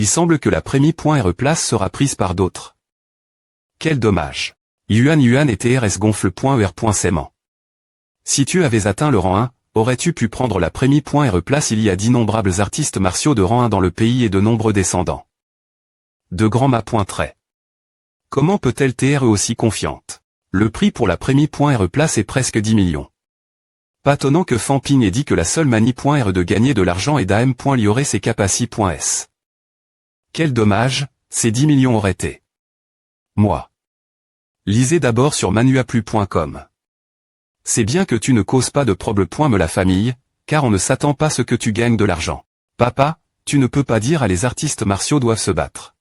Il semble que la Prémie.re place sera prise par d'autres. Quel dommage. Yuan et TRS gonfle.er.saiement. Si tu avais atteint le rang 1, aurais-tu pu prendre la Prémie.re place? Il y a d'innombrables artistes martiaux de rang 1 dans le pays et de nombreux descendants. De grands ma.trait. Comment peut-elle TRE aussi confiante? Le prix pour la Prémie.re place est presque 10 millions. Pas étonnant que Famping ait dit que la seule manie.re de gagner de l'argent est d'AM.liorer ses capaci.s. Quel dommage, ces 10 millions auraient été. Moi. Lisez d'abord sur manuaplu.com. C'est bien que tu ne causes pas de problème. La famille, car on ne s'attend pas à ce que tu gagnes de l'argent. Papa, tu ne peux pas dire à les artistes martiaux doivent se battre.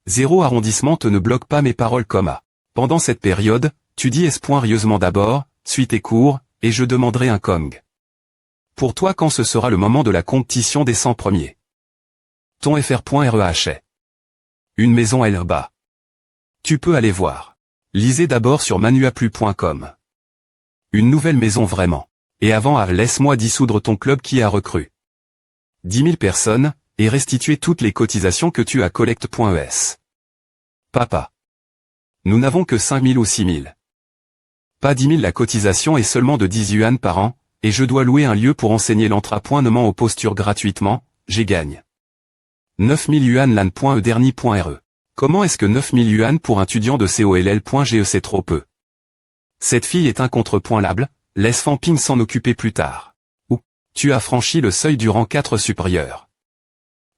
0 arrondissement te ne bloque pas mes paroles, comma. Pendant cette période, tu dis rieusement d'abord, suis tes cours, et je demanderai un Kong. Pour toi quand ce sera le moment de la compétition des 100 premiers. Ton fr.reh. Une maison à l'herba. Tu peux aller voir. Lisez d'abord sur manuaplu.com. Une nouvelle maison vraiment. Et avant laisse-moi dissoudre ton club qui a recru 10 000 personnes, et restituer toutes les cotisations que tu as collecte.es. Papa. Nous n'avons que 5 000 ou 6 000. Pas 10 000, la cotisation est seulement de 10 yuan par an, et je dois louer un lieu pour enseigner l'entrapointement aux postures gratuitement, j'y gagne. 9 000 yuan lan.ederni.re. Comment est-ce que 9 000 yuan pour un étudiant de COLL.GE c'est trop peu? Cette fille est incontreploitable, laisse Famping s'en occuper plus tard. Ou, tu as franchi le seuil du rang 4 supérieur.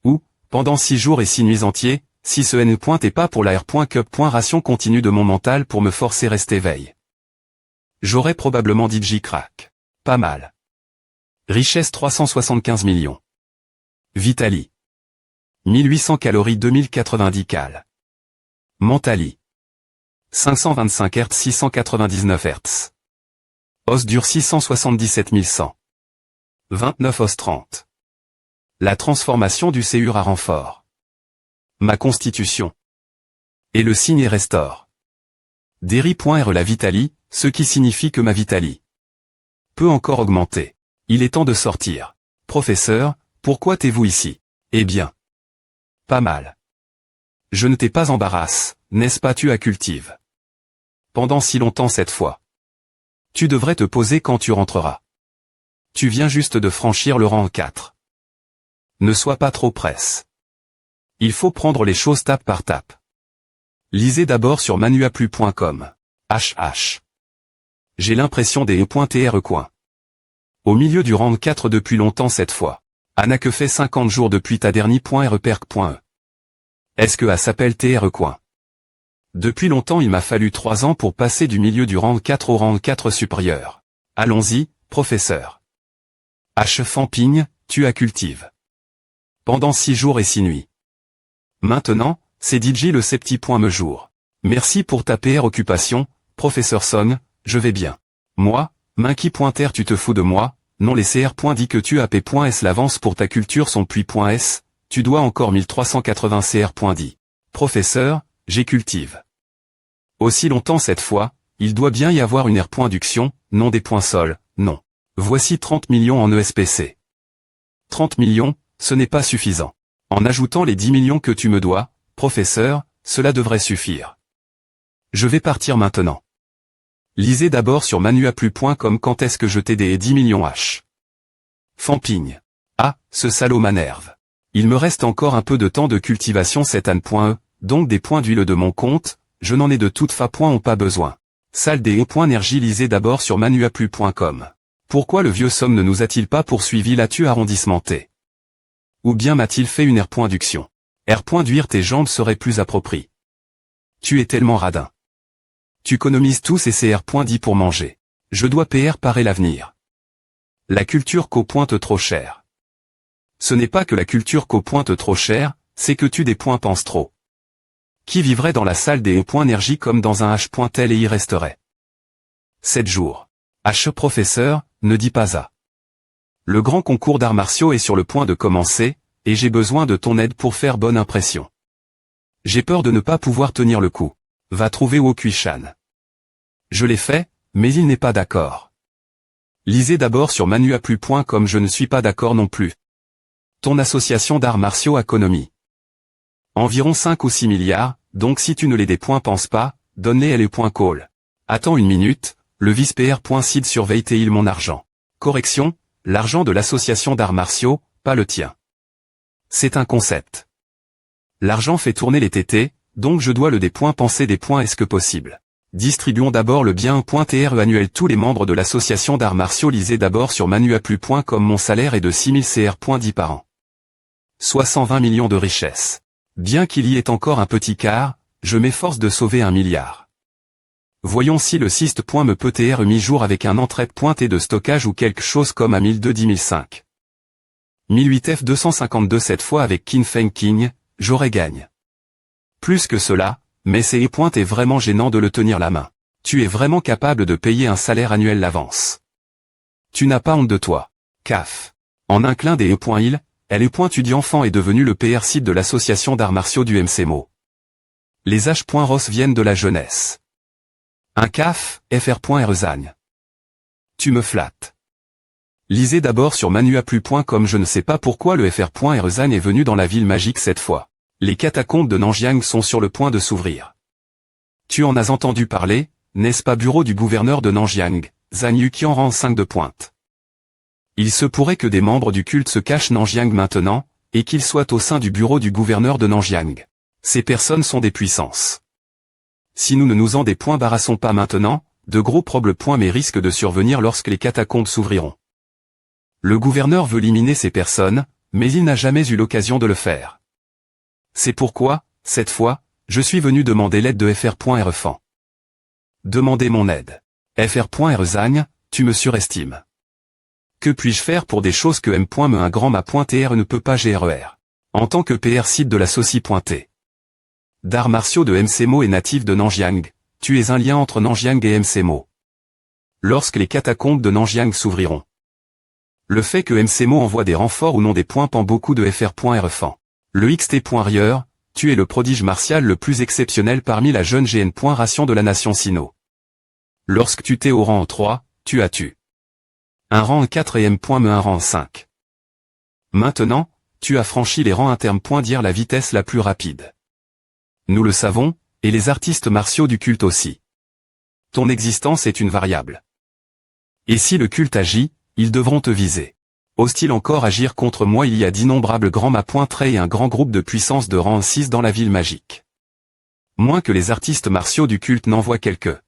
Ou, pendant 6 jours et 6 nuits entiers, si ce N point est pas pour la R.cup. Ration continue de mon mental pour me forcer rester veille. J'aurais probablement dit J-crack. Pas mal. Richesse 375 millions. Vitali. 1800 calories 2090 cal. Mentali. 525 Hz 699 Hz. Os dur 677 100. 29 os 30. La transformation du CUR à renfort. Ma constitution. Et le signe restaure. Derry.re la Vitali, ce qui signifie que ma Vitali peut encore augmenter. Il est temps de sortir. Professeur, pourquoi t'es-vous ici? Eh bien. Pas mal. Je ne t'ai pas embarrasse, n'est-ce pas? Tu as cultive. Pendant si longtemps cette fois. Tu devrais te poser quand tu rentreras. Tu viens juste de franchir le rang 4. Ne sois pas trop presse. Il faut prendre les choses tape par tape. Lisez d'abord sur manuaplu.com. HH. J'ai l'impression des E.TR coin. Au milieu du rang 4 depuis longtemps cette fois. Anna que fait 50 jours depuis ta dernier.reperc.e. Est-ce que A s'appelle TR coin? Depuis longtemps il m'a fallu 3 ans pour passer du milieu du rang 4 au rang 4 supérieur. Allons-y, professeur. H. Famping, tu as cultive. Pendant 6 jours et 6 nuits. Maintenant, c'est DJ le septi.me jour. Merci pour ta PR occupation, professeur Song, je vais bien. Moi, Minky.r tu te fous de moi, non les CR. Dit que tu as P.S l'avance pour ta culture son puits.s, tu dois encore 1380 CR. Dit. Professeur, j'ai cultive. Aussi longtemps cette fois, il doit bien y avoir une R.duction, non des points sol, non. Voici 30 millions en ESPC. 30 millions, ce n'est pas suffisant. En ajoutant les 10 millions que tu me dois, professeur, cela devrait suffire. Je vais partir maintenant. Lisez d'abord sur manuaplu.com quand est-ce que je t'ai des 10 millions H. Famping. Ah, ce salaud m'énerve. Il me reste encore un peu de temps de cultivation cette année.e, donc des points d'huile de mon compte, je n'en ai de toute façon pas besoin. Salle des E.énergie. Lisez d'abord sur manuaplu.com. Pourquoi le vieux Somme ne nous a-t-il pas poursuivi là-dessus arrondissement T? Ou bien m'a-t-il fait une R.duction? R.duire tes jambes serait plus approprié. Tu es tellement radin. Tu économises tous et c'est R.dit pour manger. Je dois PR parer l'avenir. La culture qu'au pointe trop cher. Ce n'est pas que la culture qu'au pointe trop cher, c'est que tu des points penses trop. Qui vivrait dans la salle des E.énergie comme dans un H.tel et y resterait? 7 jours. H. Professeur, ne dis pas à. Le grand concours d'arts martiaux est sur le point de commencer, et j'ai besoin de ton aide pour faire bonne impression. J'ai peur de ne pas pouvoir tenir le coup. Va trouver Wokuishan. Je l'ai fait, mais il n'est pas d'accord. Lisez d'abord sur manuaplu.com. Je ne suis pas d'accord non plus. Ton association d'arts martiaux Economie. Environ 5 ou 6 milliards, donc si tu ne les dépenses pas, donne-les LE.call. Attends une minute, le vice-PR.sid surveille tes mon argent. Correction, l'argent de l'association d'arts martiaux, pas le tien. C'est un concept. L'argent fait tourner les tétés, donc je dois le dépenser est-ce que possible. Distribuons d'abord le bien .TRE annuel. Tous les membres de l'association d'arts martiaux lisez d'abord sur manuaplu.com. Mon salaire est de 6000 CR.10 par an. Soit 120 millions de richesses. Bien qu'il y ait encore un petit quart, je m'efforce de sauver 1 milliard. Voyons si le cyste. Me peut TRE mi-jour avec un entrée.t de stockage ou quelque chose comme à 1002-10005. 1008 F252 cette fois avec King Feng King, j'aurais gagne. Plus que cela, mais c'est est vraiment gênant de le tenir la main. Tu es vraiment capable de payer un salaire annuel l'avance. Tu n'as pas honte de toi. CAF. En un clin des il, LE. Enfant est devenu le PR site de l'association d'arts martiaux du MCMO. Les H.Ross viennent de la jeunesse. Un CAF, FR.Rezagne. Tu me flattes. Lisez d'abord sur manuaplu.com. Je ne sais pas pourquoi le FR.Rezagne est venu dans la ville magique cette fois. Les catacombes de Nanjiang sont sur le point de s'ouvrir. Tu en as entendu parler, n'est-ce pas? Bureau du gouverneur de Nanjiang, Zhang Yuqian rang 5 de pointe. Il se pourrait que des membres du culte se cachent Nanjiang maintenant, et qu'ils soient au sein du bureau du gouverneur de Nanjiang. Ces personnes sont des puissances. Si nous ne nous en débarrassons pas maintenant, de gros problèmes risquent de survenir lorsque les catacombes s'ouvriront. Le gouverneur veut éliminer ces personnes, mais il n'a jamais eu l'occasion de le faire. C'est pourquoi, cette fois, je suis venu demander l'aide de FR.Refan. Demandez mon aide. FR.Rezagne, tu me surestimes. Que puis-je faire pour des choses que M.me un grand ma.TR ne peut pas GRER. En tant que PR site de la Soci.T. D'arts martiaux de MCMO et natif de Nanjiang, tu es un lien entre Nanjiang et MCMO. Lorsque les catacombes de Nanjiang s'ouvriront. Le fait que MCMO envoie des renforts ou non des points pend beaucoup de FR.Refan. Le XT.Rieur, tu es le prodige martial le plus exceptionnel parmi la jeune GN.Ration de la nation Sino. Lorsque tu t'es au rang 3, tu as tu. Un rang 4 et M.me un rang 5. Maintenant, tu as franchi les rangs internes. Dire la vitesse la plus rapide. Nous le savons, et les artistes martiaux du culte aussi. Ton existence est une variable. Et si le culte agit, ils devront te viser. Osent-ils encore agir contre moi? Il y a d'innombrables grands ma.trait et un grand groupe de puissance de rang 6 dans la ville magique. Moins que les artistes martiaux du culte n'envoient quelques.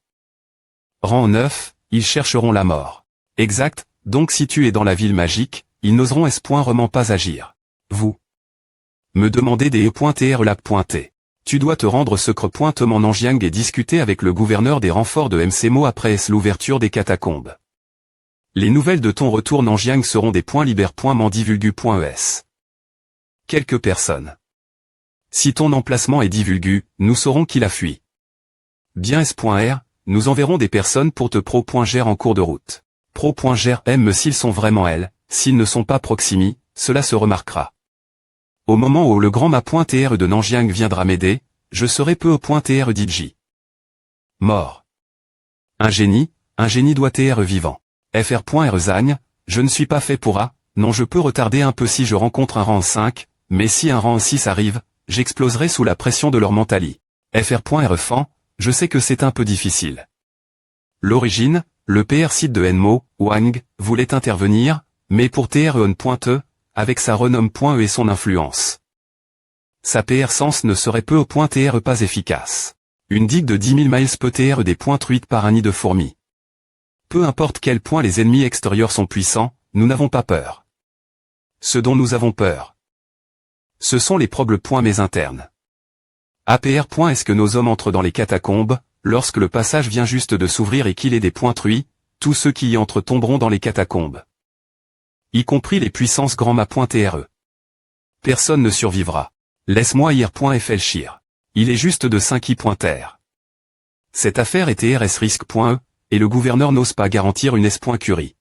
Rang 9, ils chercheront la mort. Exact, donc si tu es dans la ville magique, ils n'oseront vraiment pas agir. Vous. Me demandez des e.TRLab.T. Tu dois te rendre secret.ment Nanjiang et discuter avec le gouverneur des renforts de MCMO après l'ouverture des catacombes. Les nouvelles de ton retour Nanjiang seront des .liber.mandivulgu.es. Quelques personnes. Si ton emplacement est divulgu, nous saurons qu'il a fui. Bien S.R, nous enverrons des personnes pour te pro.ger en cours de route. Pro.ger M s'ils sont vraiment elles, s'ils ne sont pas proximi, cela se remarquera. Au moment où le grand ma.TR de Nanjiang viendra m'aider, je serai peu au .TR DJ. Mort. Un génie doit TR vivant. FR.Rezagne, je ne suis pas fait pour A, non je peux retarder un peu si je rencontre un rang 5, mais si un rang 6 arrive, j'exploserai sous la pression de leur mentali. FR.Refan, je sais que c'est un peu difficile. L'origine, le PR site de Enmo, Wang, voulait intervenir, mais pour TREON.E, avec sa renom.E et son influence. Sa PR sens ne serait peu au .TR pas efficace. Une digue de 10 000 miles peut TR des .8 par un nid de fourmis. Peu importe quel point les ennemis extérieurs sont puissants, nous n'avons pas peur. Ce dont nous avons peur, ce sont les problèmes internes. APR. Est-ce que nos hommes entrent dans les catacombes, lorsque le passage vient juste de s'ouvrir et qu'il est des .8, tous ceux qui y entrent tomberont dans les catacombes. Y compris les puissances grand ma.TRE. Personne ne survivra. Laisse-moi ir.flchir. Il est juste de 5 i.r. Cette affaire est TRS-risque.e, et le gouverneur n'ose pas garantir une S.curie.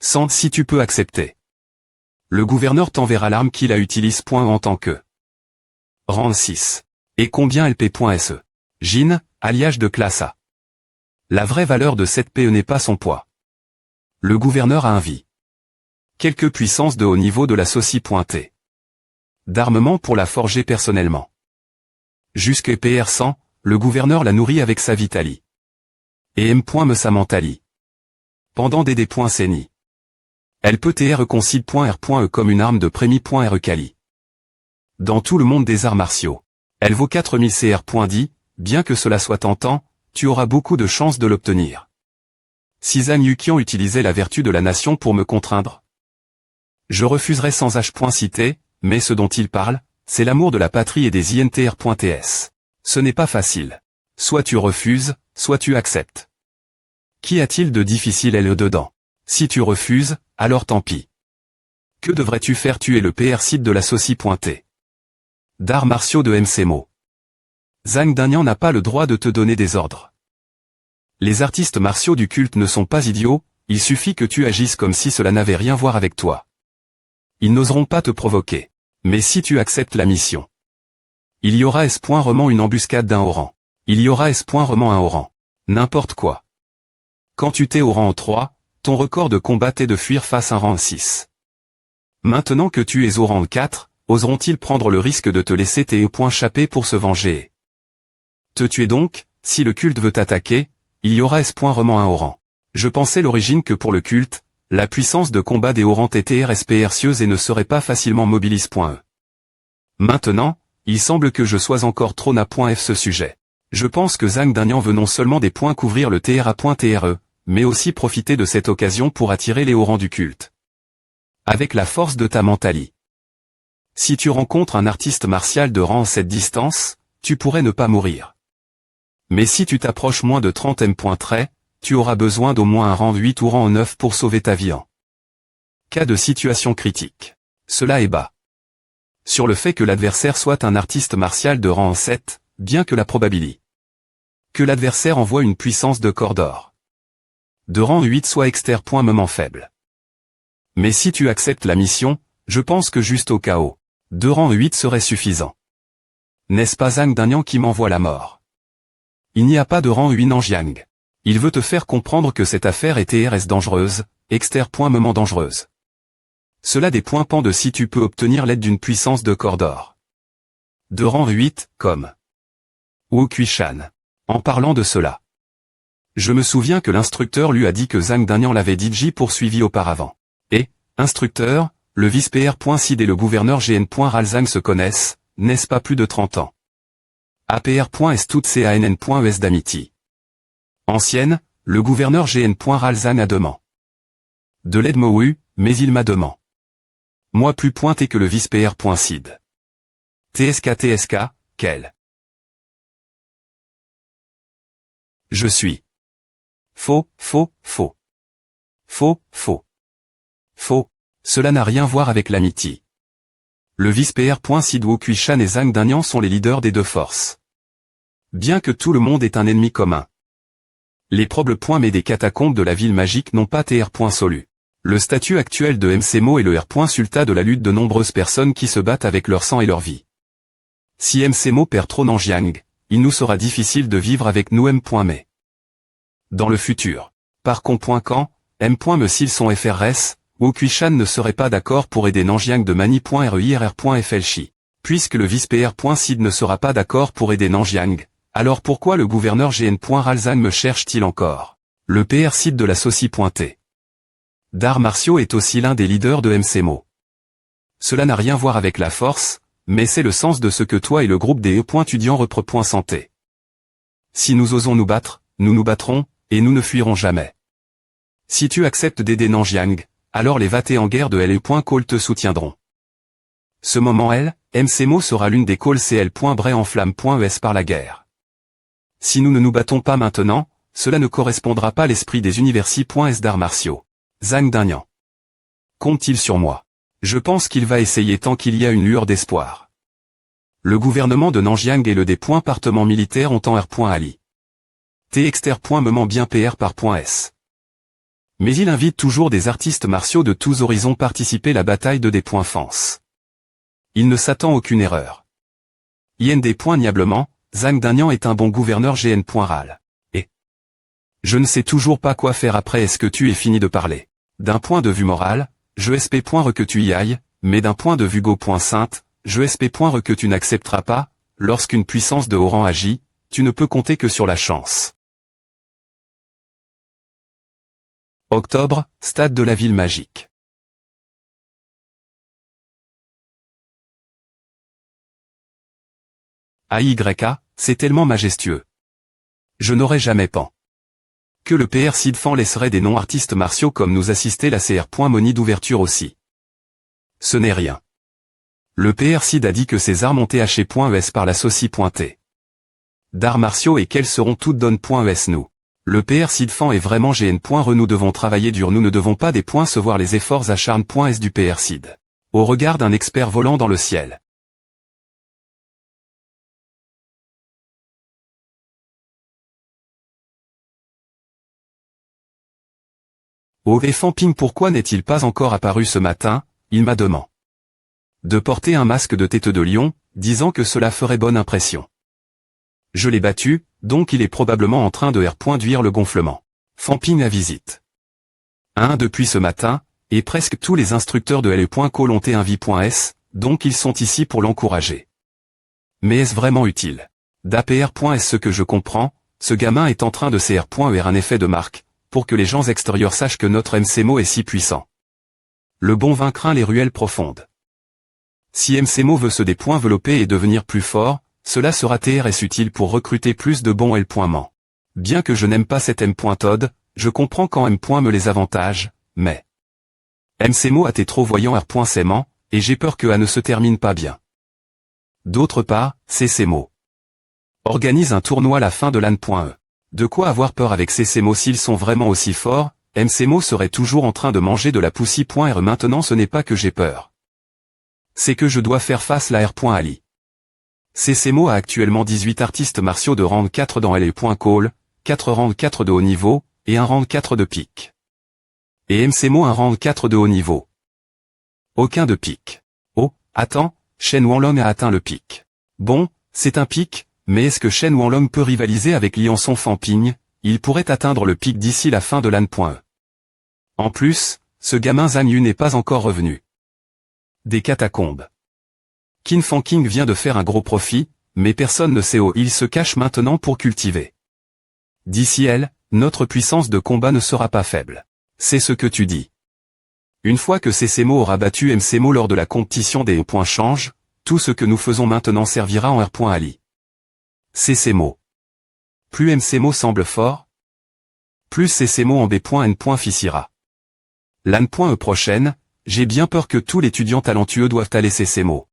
Sans si tu peux accepter. Le gouverneur t'enverra l'arme qu'il a utilise. En tant que rang 6. Et combien LP.SE. Jin, alliage de classe A. La vraie valeur de cette PE n'est pas son poids. Le gouverneur a un vie. Quelques puissances de haut niveau de la Soci.T. d'armement pour la forger personnellement. Jusqu'à PR 100, le gouverneur la nourrit avec sa Vitali. Et M. me sa Mentali. Pendant DD.Ceni. Elle peut TR-Reconcile.R.E comme une arme de Prémi.RE Cali. Dans tout le monde des arts martiaux. Elle vaut 4000 CR.10, bien que cela soit tentant, tu auras beaucoup de chances de l'obtenir. Si Zhang Yuqian utilisait la vertu de la nation pour me contraindre, je refuserais sans H.cité, mais ce dont il parle, c'est l'amour de la patrie et des INTR.TS. Ce n'est pas facile. Soit tu refuses, soit tu acceptes. Qu'y a-t-il de difficile dedans? Si tu refuses, alors tant pis. Que devrais-tu faire? Tu es le PR site de la Soci.T. D'arts martiaux de MCMO. Zhang Danian n'a pas le droit de te donner des ordres. Les artistes martiaux du culte ne sont pas idiots, il suffit que tu agisses comme si cela n'avait rien à voir avec toi. Ils n'oseront pas te provoquer. Mais si tu acceptes la mission, il y aura S.Roman une embuscade d'un haut rang. Il y aura S.Roman un haut rang. N'importe quoi. Quand tu t'es au rang 3, ton record de combat est de fuir face à un rang 6. Maintenant que tu es au rang 4, oseront-ils prendre le risque de te laisser tes points échapper pour se venger? Te tuer donc, si le culte veut t'attaquer, il y aura S.Roman un haut rang. Je pensais l'origine que pour le culte, la puissance de combat des hauts rangs était RSPRcieuse et ne serait pas facilement mobilise.E. Maintenant, il semble que je sois encore trop na.f ce sujet. Je pense que Zhang Danian veut non seulement des points couvrir le TRA.TRE, mais aussi profiter de cette occasion pour attirer les hauts rangs du culte. Avec la force de ta Mentali. Si tu rencontres un artiste martial de rang à cette distance, tu pourrais ne pas mourir. Mais si tu t'approches moins de 30 m. Tu auras besoin d'au moins un rang 8 ou rang 9 pour sauver ta vie en cas de situation critique. Cela est bas. Sur le fait que l'adversaire soit un artiste martial de rang 7, bien que la probabilité que l'adversaire envoie une puissance de corps d'or de rang 8 soit externe. Faible. Mais si tu acceptes la mission, je pense que juste au KO, de rang 8 serait suffisant. N'est-ce pas Zhang Danian qui m'envoie la mort? Il n'y a pas de rang 8 Nanjiang. Il veut te faire comprendre que cette affaire est TRS dangereuse, externe. Dangereuse. Cela dépend de si tu peux obtenir l'aide d'une puissance de corps d'or. De rang 8, comme Wu Kuishan. En parlant de cela, je me souviens que l'instructeur lui a dit que Zhang Danian l'avait DJ poursuivi auparavant. Et, instructeur, le vice-PR.Sid et le gouverneur GN. Zhang se connaissent, n'est-ce pas plus de 30 ans? APR.S toutes CANN.ES d'amitié. Ancienne, le gouverneur GN. Zhang a demandé de l'aide Mohu, mais il m'a demandé. Moi plus pointé que le vice-PR.Sid. TSK, quel? Je suis. Faux. Cela n'a rien à voir avec l'amitié. Le vice-PR.Sid Wu Kuishan et Zhang Danian sont les leaders des deux forces. Bien que tout le monde est un ennemi commun. Les problèmes mais des catacombes de la ville magique n'ont pas TR.Solu. Le statut actuel de MCMO est le R.Sulta de la lutte de nombreuses personnes qui se battent avec leur sang et leur vie. Si MCMO perd trop Nanjiang, il nous sera difficile de vivre avec nous M.Mais. Dans le futur. Par quand, M.Me s'ils sont FRS, Wu Kuishan ne serait pas d'accord pour aider Nanjiang de Mani.REIRR.FLCHI. Puisque le vice-PR.Sid ne sera pas d'accord pour aider Nanjiang, alors pourquoi le gouverneur GN. Zhang me cherche-t-il encore? Le PR site de la Soci.T. D'arts martiaux est aussi l'un des leaders de MCMO. Cela n'a rien à voir avec la force, mais c'est le sens de ce que toi et le groupe des étudiants repre.santé. Si nous osons nous battre, nous nous battrons, et nous ne fuirons jamais. Si tu acceptes d'aider Nanjiang, alors les vatés en guerre de LE.Call te soutiendront. Ce moment MCMO sera l'une des calls CL.Bray en flamme.ES par la guerre. Si nous ne nous battons pas maintenant, cela ne correspondra pas à l'esprit des universi.S d'arts martiaux. Zhang Danian. Compte-t-il sur moi? Je pense qu'il va essayer tant qu'il y a une lueur d'espoir. Le gouvernement de Nanjiang et le département militaire ont en R.Ali. Me ment bien PR par .S. Mais il invite toujours des artistes martiaux de tous horizons participer à la bataille de .France. Il ne s'attend à aucune erreur. Niablement, Zhang Danian est un bon gouverneur GN.RAL. Et je ne sais toujours pas quoi faire après. Est-ce que tu es fini de parler? D'un point de vue moral, je espère que tu y ailles, mais d'un point de vue go.sainte, je sp.re que tu n'accepteras pas, lorsqu'une puissance de haut rang agit, tu ne peux compter que sur la chance. Octobre, stade de la ville magique. AYA, c'est tellement majestueux. Je n'aurais jamais pensé que le PR Sidfan laisserait des non-artistes martiaux comme nous assister la CR.Money d'ouverture aussi. Ce n'est rien. Le PR Sid a dit que ses arts ont THE.ES par la Soci.T. D'arts martiaux et qu'elles seront toutes donne.ES nous. Le PR Sidfan est vraiment GN.re nous devons travailler dur nous ne devons pas des points se voir les efforts acharnes.S du PR Sid. Au regard d'un expert volant dans le ciel. OV Famping pourquoi n'est-il pas encore apparu ce matin, il m'a demandé de porter un masque de tête de lion, disant que cela ferait bonne impression. Je l'ai battu, donc il est probablement en train de R.duire le gonflement. Famping à visite. Depuis ce matin, et presque tous les instructeurs de LE.co l'ont envie.s, donc ils sont ici pour l'encourager. Mais est-ce vraiment utile? d'APR.s ce que je comprends, ce gamin est en train de CR.er un effet de marque, pour que les gens extérieurs sachent que notre MCMO est si puissant. Le bon vin craint les ruelles profondes. Si MCMO veut se développer et devenir plus fort, cela sera TRS utile pour recruter plus de bons L.man. Bien que je n'aime pas cet M.Todd, je comprends quand M. me les avantages, mais MCMO a été trop voyant R.Saiement, et j'ai peur que A ne se termine pas bien. D'autre part, CCMO organise un tournoi à la fin de l'AN.E. De quoi avoir peur avec CCMO s'ils sont vraiment aussi forts, MCMO serait toujours en train de manger de la poussie.R maintenant ce n'est pas que j'ai peur. C'est que je dois faire face à R.Ali. CCMO a actuellement 18 artistes martiaux de rang 4 dans LE.Call, 4 rang 4 de haut niveau, et un rang 4 de pique. Et MCMO un rang 4 de haut niveau. Aucun de pique. Oh, attends, Shen Wanlong a atteint le pic. Bon, c'est un pic, mais est-ce que Shen Wanlong peut rivaliser avec Lianson Famping? Il pourrait atteindre le pic d'ici la fin de l'AN.E. En plus, ce gamin Zhang Yu n'est pas encore revenu des catacombes. Qin Fanking vient de faire un gros profit, mais personne ne sait où il se cache maintenant pour cultiver. D'ici elle, notre puissance de combat ne sera pas faible. C'est ce que tu dis. Une fois que CCMO aura battu MCMO lors de la compétition des points change, tout ce que nous faisons maintenant servira en R.Ali. CCMO. Plus MCMO semble fort, plus CCMO en B.N. ficira. L'AN.E prochaine, j'ai bien peur que tous les étudiants talentueux doivent aller CCMO.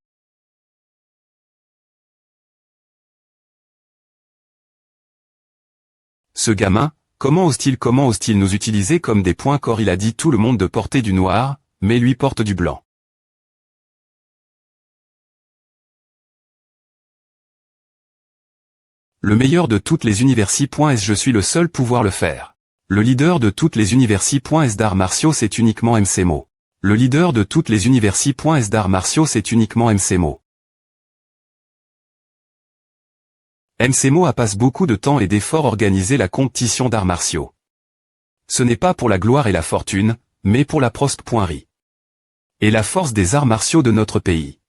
Ce gamin, comment ose-t-il nous utiliser comme des points corps? Il a dit tout le monde de porter du noir, mais lui porte du blanc. Le meilleur de toutes les universités.s je suis le seul pouvoir le faire. Le leader de toutes les universités.s d'arts martiaux c'est uniquement MCMO. Le leader de toutes les universités.s d'arts martiaux c'est uniquement MCMO. MCMO a passé beaucoup de temps et d'efforts à organiser la compétition d'arts martiaux. Ce n'est pas pour la gloire et la fortune, mais pour la prospe.ri. Et la force des arts martiaux de notre pays.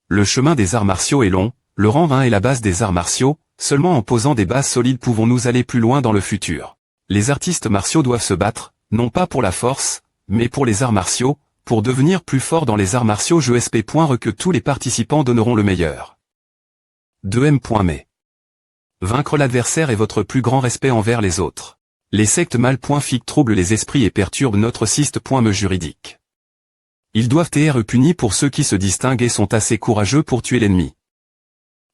Le chemin des arts martiaux est long, le rang 1 est la base des arts martiaux, seulement en posant des bases solides pouvons-nous aller plus loin dans le futur. Les artistes martiaux doivent se battre, non pas pour la force, mais pour les arts martiaux, pour devenir plus forts dans les arts martiaux je sp.re que tous les participants donneront le meilleur. 2m.mais. Vaincre l'adversaire est votre plus grand respect envers les autres. Les sectes mal.fic troublent les esprits et perturbent notre syste.me juridique. Ils doivent être punis pour ceux qui se distinguent et sont assez courageux pour tuer l'ennemi.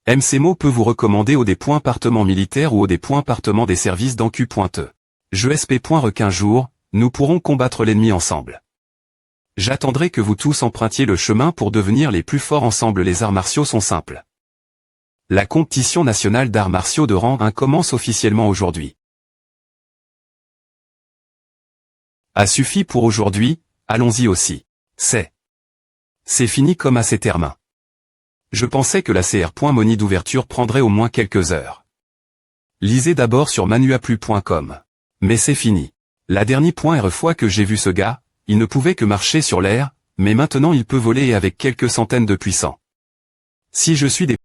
MCMO peut vous recommander au département militaire ou au département des services d'encu.te. Je sp.re qu'un jour, nous pourrons combattre l'ennemi ensemble. J'attendrai que vous tous empruntiez le chemin pour devenir les plus forts ensemble. Les arts martiaux sont simples. La compétition nationale d'arts martiaux de rang 1 commence officiellement aujourd'hui. A suffi pour aujourd'hui, allons-y aussi. C'est fini comme à ces termes. Je pensais que la CR.Money d'ouverture prendrait au moins quelques heures. Lisez d'abord sur manuaplu.com. Mais c'est fini. La dernière fois que j'ai vu ce gars, il ne pouvait que marcher sur l'air, mais maintenant il peut voler et avec quelques centaines de puissants. Si je suis des